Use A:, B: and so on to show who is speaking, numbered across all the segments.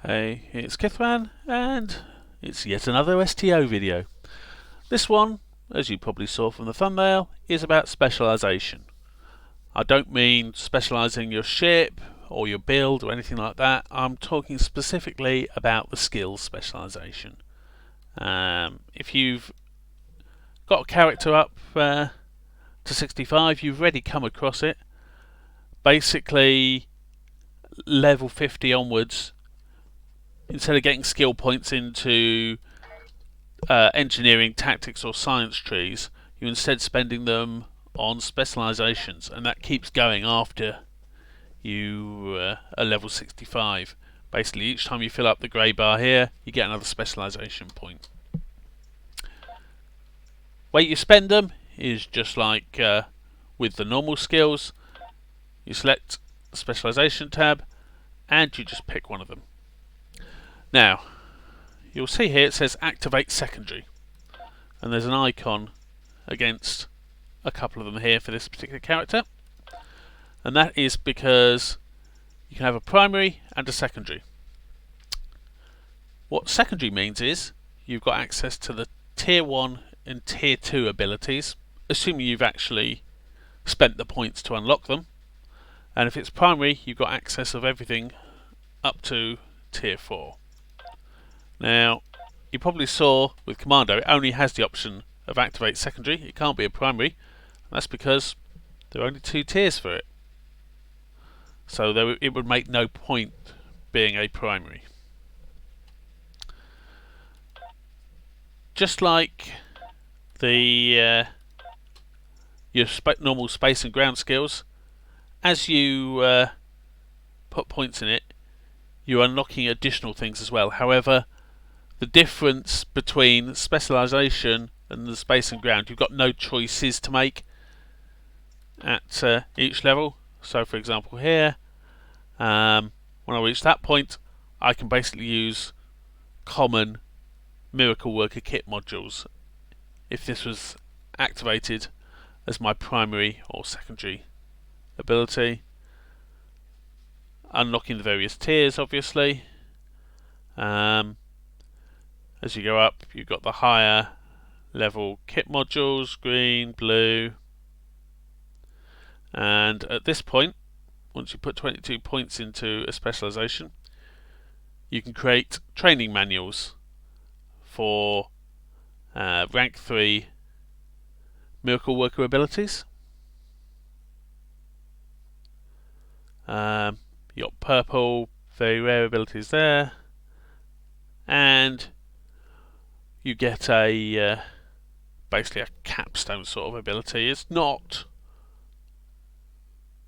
A: Hey, it's Kithman, and it's yet another STO video. This one, as you probably saw from the thumbnail, is about specialization. I don't mean specializing your ship or your build or anything like that. I'm talking specifically about the skills specialization. If you've got a character up to 65, you've already come across it. Basically, level 50 onwards, instead of getting skill points into engineering, tactics or science trees, you're instead spending them on specializations, and that keeps going after you are level 65. Basically, each time you fill up the grey bar here, you get another specialization point. Way you spend them is just like with the normal skills. You select the specialization tab and you just pick one of them. Now, you'll see here it says activate secondary, and there's an icon against a couple of them here for this particular character, and that is because you can have a primary and a secondary. What secondary means is you've got access to the tier 1 and tier 2 abilities, assuming you've actually spent the points to unlock them, and if it's primary you've got access of everything up to tier 4. Now, you probably saw with Commando it only has the option of activate secondary. It can't be a primary, and that's because there are only 2 tiers for it. So it would make no point being a primary. Just like the your normal space and ground skills, as you put points in it, you're unlocking additional things as well. However, the difference between specialization and the space and ground, you've got no choices to make at each level. So for example here, when I reach that point, I can basically use common Miracle Worker kit modules if this was activated as my primary or secondary ability. Unlocking the various tiers, obviously. As you go up, you've got the higher level kit modules, green, blue, and at this point, once you put 22 points into a specialization, you can create training manuals for rank 3 Miracle Worker abilities. You got purple, very rare abilities there, and you get a basically a capstone sort of ability. It's not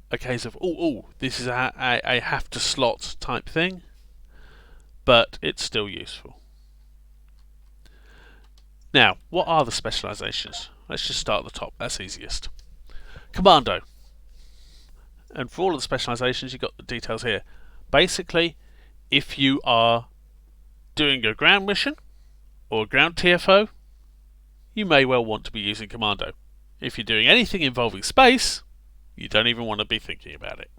A: a case of this is a have to slot type thing, but it's still useful. Now, what are the specializations? Let's just start at the top, that's easiest. Commando. And for all of the specializations, you've got the details here. Basically, if you are doing a ground mission or a ground TFO, you may well want to be using Commando. If you're doing anything involving space, you don't even want to be thinking about it.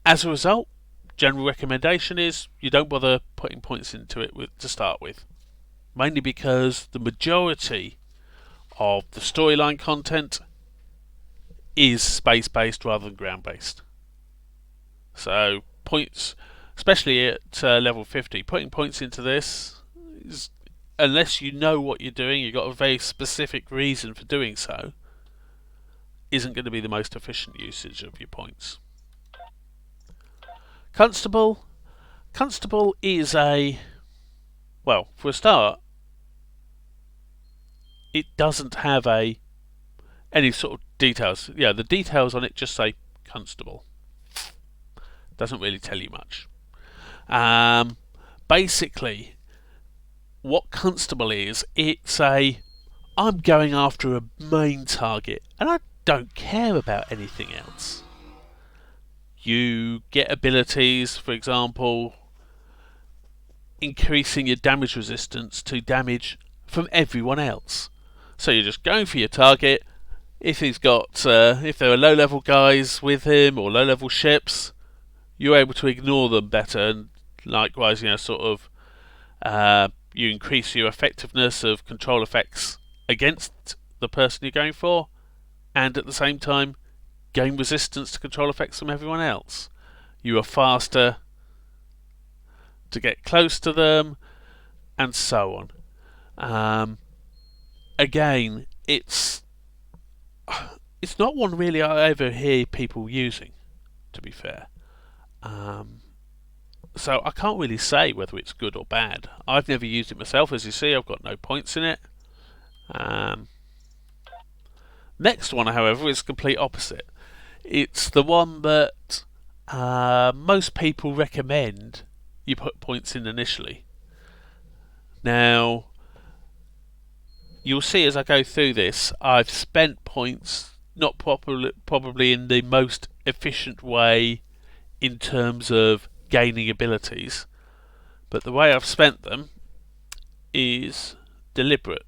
A: As a result, general recommendation is you don't bother putting points into it to start with. Mainly because the majority of the storyline content is space-based rather than ground-based. So points, especially at level 50, putting points into this is, unless you know what you're doing, you've got a very specific reason for doing so, isn't going to be the most efficient usage of your points. Constable is well, for a start, it doesn't have any sort of details. Yeah, the details on it just say Constable. Doesn't really tell you much. Basically, what Constable is, it's I'm going after a main target and I don't care about anything else. You get abilities, for example, increasing your damage resistance to damage from everyone else. So you're just going for your target. If he's got, if there are low-level guys with him or low-level ships, you're able to ignore them better and likewise, sort of you increase your effectiveness of control effects against the person you're going for, and at the same time gain resistance to control effects from everyone else. You are faster to get close to them, and so on. Again, it's not one really I ever hear people using, to be fair. So I can't really say whether it's good or bad. I've never used it myself, as you see. I've got no points in it. Next one, however, is complete opposite. It's the one that most people recommend you put points in initially. Now, you'll see as I go through this, I've spent points not probably in the most efficient way in terms of gaining abilities, but the way I've spent them is deliberate,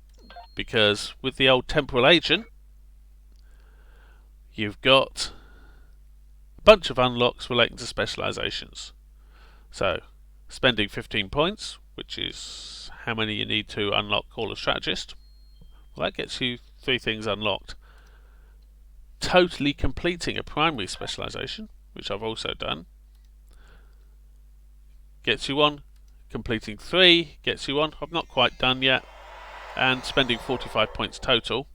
A: because with the old temporal agent you've got a bunch of unlocks relating to specializations. So spending 15 points, which is how many you need to unlock Call of Strategist, well, that gets you 3 things unlocked. Totally completing a primary specialization, which I've also done, gets you 1. Completing 3 gets you 1. I've not quite done yet. And spending 45 points total.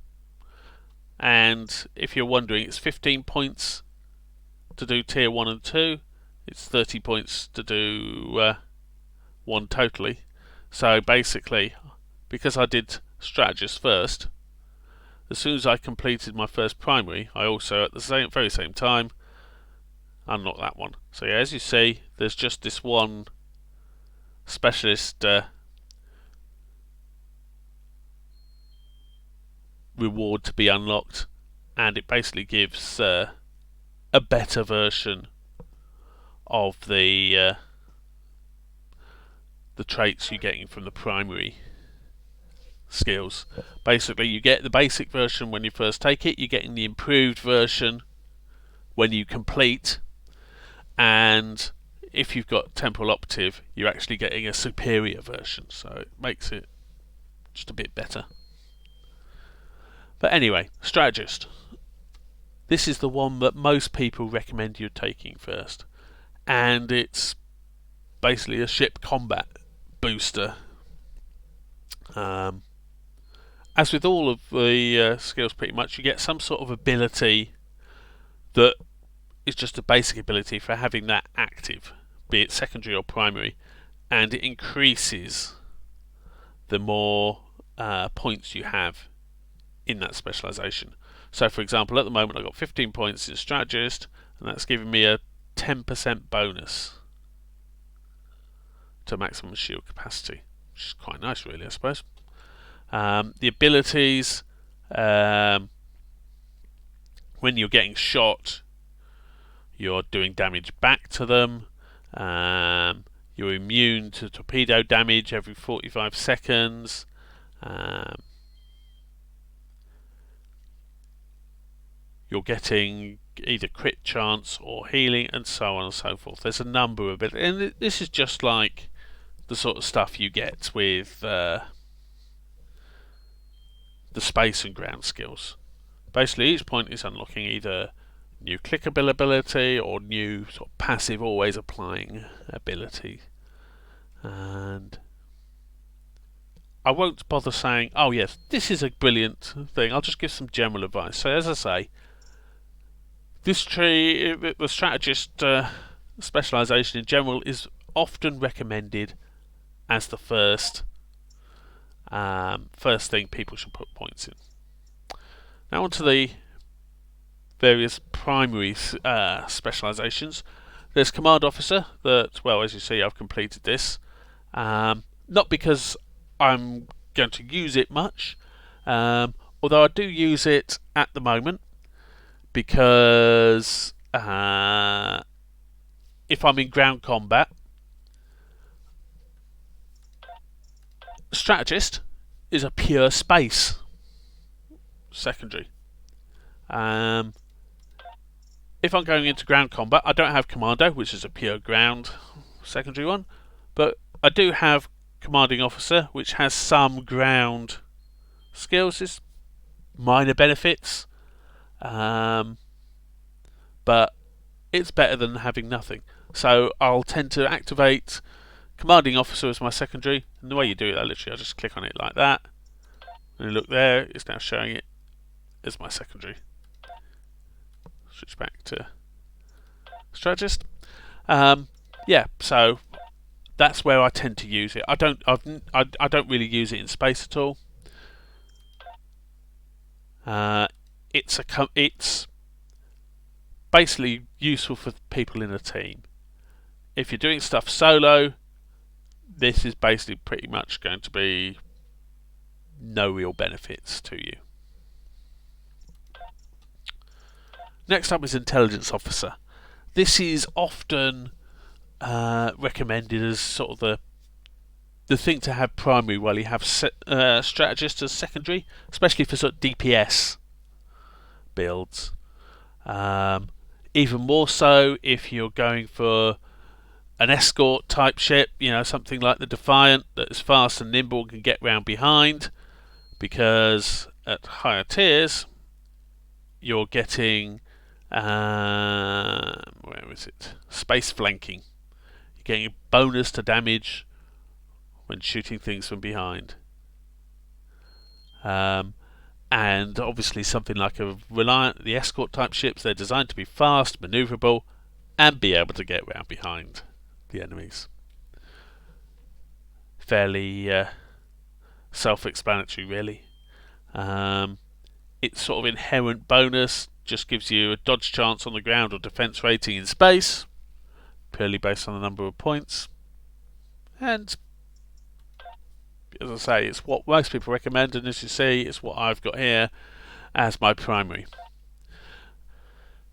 A: And if you're wondering, it's 15 points to do tier 1 and 2. It's 30 points to do 1 totally. So basically, because I did strategist first, as soon as I completed my first primary, I also at the very same time unlocked that one. So yeah, as you see, there's just this one specialist reward to be unlocked, and it basically gives a better version of the traits you're getting from the primary skills. Basically, you get the basic version when you first take it, you're getting the improved version when you complete, and if you've got temporal operative, you're actually getting a superior version, so it makes it just a bit better. But anyway, strategist. This is the one that most people recommend you taking first, and it's basically a ship combat booster. As with all of the skills, pretty much, you get some sort of ability that is just a basic ability for having that active, be it secondary or primary, and it increases the more points you have in that specialization. So for example, at the moment I've got 15 points in strategist, and that's giving me a 10% bonus to maximum shield capacity, which is quite nice really, I suppose. The abilities, when you're getting shot, you're doing damage back to them. You're immune to torpedo damage every 45 seconds. You're getting either crit chance or healing, and so on and so forth. There's a number of it, and this is just like the sort of stuff you get with the space and ground skills. Basically, each point is unlocking either new clickable ability or new sort of passive always applying ability. And I won't bother saying, oh yes, this is a brilliant thing. I'll just give some general advice. So as I say, this tree, the strategist specialization in general, is often recommended as the first thing people should put points in. Now on to the various primary specializations. There's command officer, that, well, as you see, I've completed this. Not because I'm going to use it much, although I do use it at the moment, because if I'm in ground combat, strategist is a pure space secondary. If I'm going into ground combat, I don't have commando, which is a pure ground secondary one, But I do have commanding officer, which has some ground skills, is minor benefits, but it's better than having nothing. So I'll tend to activate commanding officer as my secondary, and the way you do it, literally, I just click on it like that, and look there, it's now showing it as my secondary. Switch back to strategist. Yeah, so that's where I tend to use it. I don't really use it in space at all. It's basically useful for people in a team. If you're doing stuff solo, this is basically pretty much going to be no real benefits to you. Next up is intelligence officer. This is often recommended as sort of the thing to have primary, while you have strategist as secondary, especially for sort of DPS builds. Even more so if you're going for an escort type ship, something like the Defiant that is fast and nimble and can get round behind, because at higher tiers you're getting where is it? Space flanking. You're getting a bonus to damage when shooting things from behind. And obviously something like a Reliant, the escort type ships, they're designed to be fast, manoeuvrable, and be able to get round behind the enemies. Fairly self-explanatory, really. Its sort of inherent bonus just gives you a dodge chance on the ground or defense rating in space, purely based on the number of points. And as I say, it's what most people recommend, and as you see, it's what I've got here as my primary.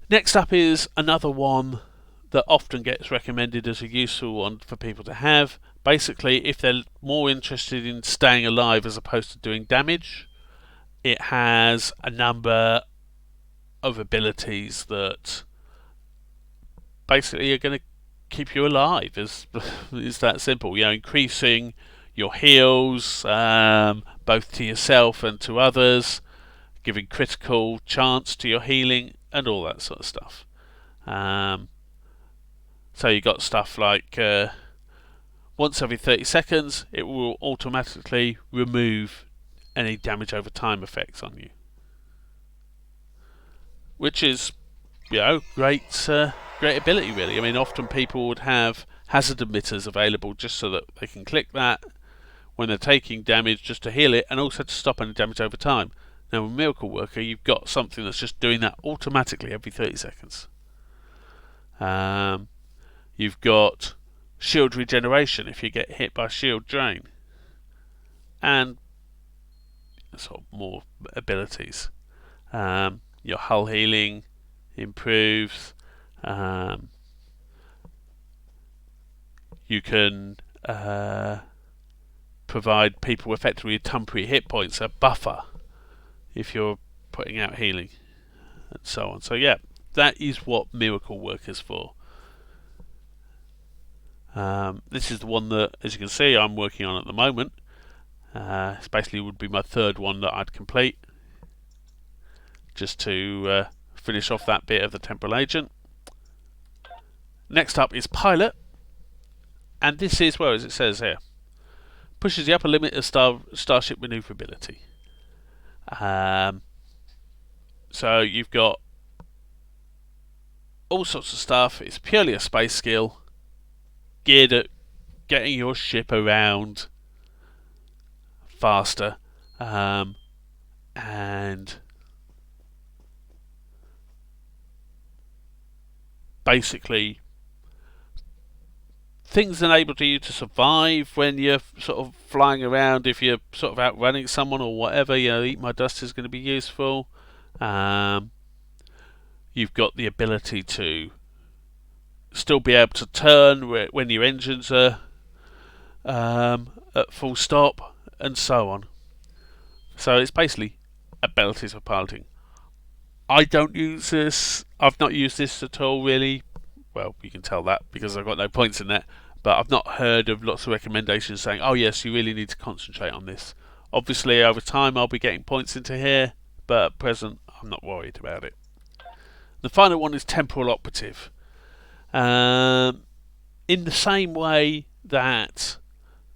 A: Next up is another one that often gets recommended as a useful one for people to have. Basically, if they're more interested in staying alive as opposed to doing damage, it has a number of abilities that basically are going to keep you alive. It's that simple. Increasing your heals, both to yourself and to others, giving critical chance to your healing, and all that sort of stuff. So you got stuff like once every 30 seconds it will automatically remove any damage over time effects on you, which is great ability, really. I mean, often people would have hazard emitters available just so that they can click that when they're taking damage, just to heal it and also to stop any damage over time. Now with Miracle Worker, you've got something that's just doing that automatically every 30 seconds. You've got shield regeneration if you get hit by shield drain, and sort of more abilities. Your hull healing improves. You can provide people effectively with temporary hit points, a buffer, if you're putting out healing, and so on. So yeah, that is what Miracle Worker's for. This is the one that, as you can see, I'm working on at the moment. This basically would be my third one that I'd complete, just to finish off that bit of the temporal agent. Next up is Pilot, and this is, well, as it says here, pushes the upper limit of starship maneuverability. So you've got all sorts of stuff. It's purely a space skill geared at getting your ship around faster, and basically things enable you to survive when you're sort of flying around. If you're sort of outrunning someone or whatever, Eat My Dust is going to be useful. You've got the ability to still be able to turn when your engines are at full stop, and so on. So it's basically abilities for piloting. I don't use this. I've not used this at all, really. Well, you can tell that because I've got no points in that. but I've not heard of lots of recommendations saying, oh yes, you really need to concentrate on this. Obviously over time I'll be getting points into here, but at present I'm not worried about it. The final one is temporal operative. In the same way that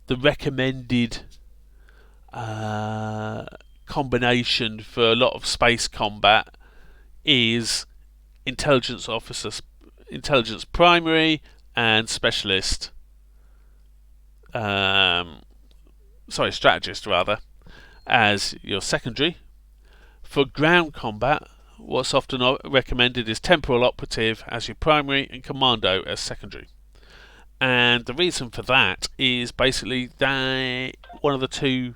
A: the recommended combination for a lot of space combat is intelligence officer, intelligence primary, and specialist. Strategist rather, as your secondary. For ground combat, what's often recommended is temporal operative as your primary and commando as secondary. And the reason for that is basically that one of the two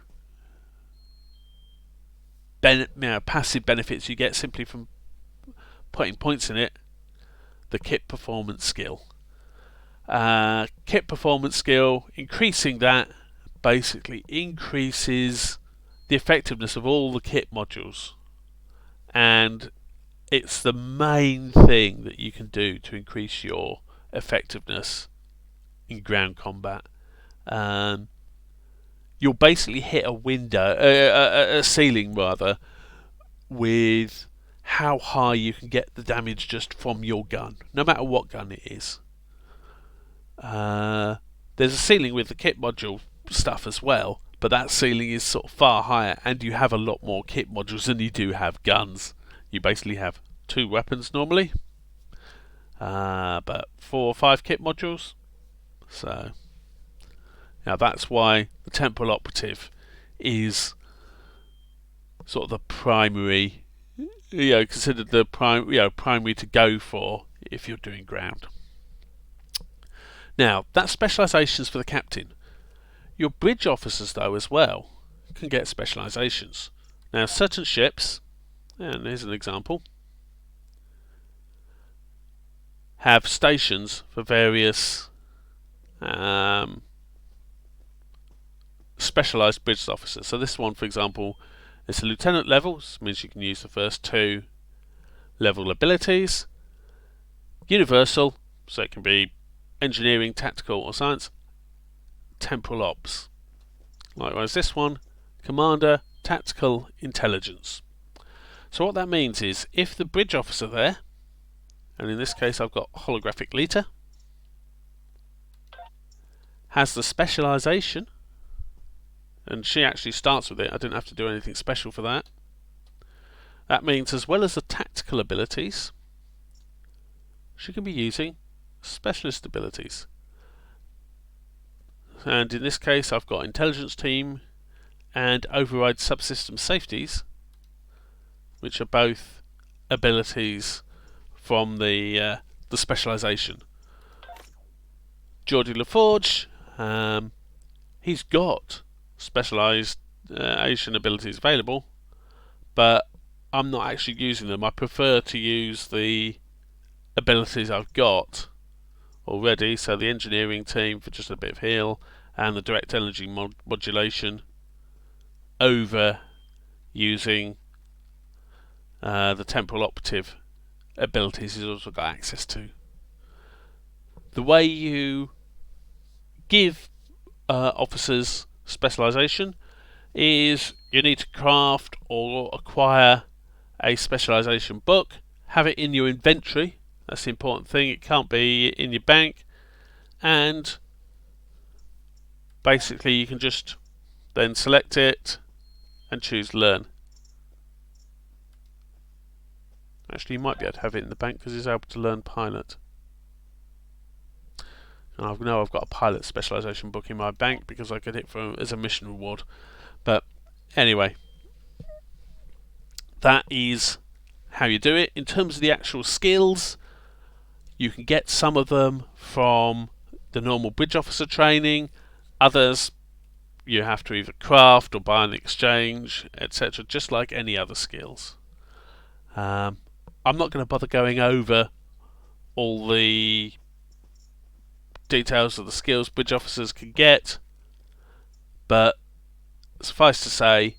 A: passive benefits you get simply from putting points in it, the kit performance skill. Kit performance skill, increasing that basically increases the effectiveness of all the kit modules, and it's the main thing that you can do to increase your effectiveness in ground combat. You'll basically hit a window, a ceiling rather, with how high you can get the damage just from your gun, no matter what gun it is. There's a ceiling with the kit module stuff as well, but that ceiling is sort of far higher, and you have a lot more kit modules than you do have guns. You basically have 2 weapons normally, but 4 or 5 kit modules. So now that's why the temporal operative is sort of the primary, considered the primary to go for if you're doing ground. Now that's specializations for the captain. Your bridge officers though as well can get specializations. Now certain ships, and here's an example, have stations for various specialized bridge officers. So this one, for example, is a lieutenant level, which means you can use the first 2 level abilities. Universal, so it can be engineering, tactical or science. Temporal ops. Likewise this one, commander, tactical, intelligence. So what that means is if the bridge officer there, and in this case I've got holographic Lita, has the specialization, and she actually starts with it, I didn't have to do anything special for that. That means as well as the tactical abilities, she can be using specialist abilities. And in this case I've got intelligence team and override subsystem safeties, which are both abilities from the specialization. Geordie LaForge, he's got specialization abilities available, but I'm not actually using them. I prefer to use the abilities I've got already, so the engineering team for just a bit of heal and the direct energy modulation over using the temporal operative abilities he's also got access to. The way you give officers specialization is you need to craft or acquire a specialization book, have it in your inventory. That's the important thing. It can't be in your bank, and basically you can just then select it and choose learn. Actually you might be able to have it in the bank because it's able to learn pilot. And I know I've got a pilot specialization book in my bank because I get it as a mission reward. But anyway, that is how you do it. In terms of the actual skills, you can get some of them from the normal bridge officer training, others you have to either craft or buy an exchange, etc., just like any other skills. I'm not going to bother going over all the details of the skills bridge officers can get, but suffice to say,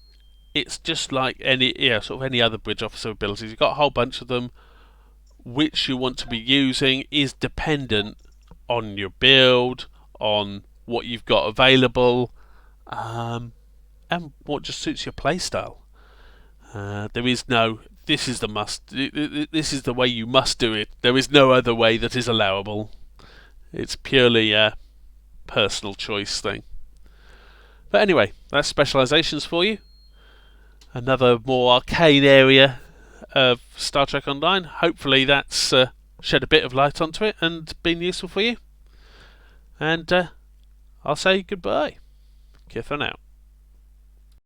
A: it's just like any any other bridge officer abilities. You've got a whole bunch of them. Which you want to be using is dependent on your build, on what you've got available, and what just suits your playstyle. There is no, this is the must, this is the way you must do it. There is no other way that is allowable. It's purely a personal choice thing. But anyway, that's Specializations for you. Another more arcane area of Star Trek Online. Hopefully that's shed a bit of light onto it and been useful for you. And I'll say goodbye. Kith on out.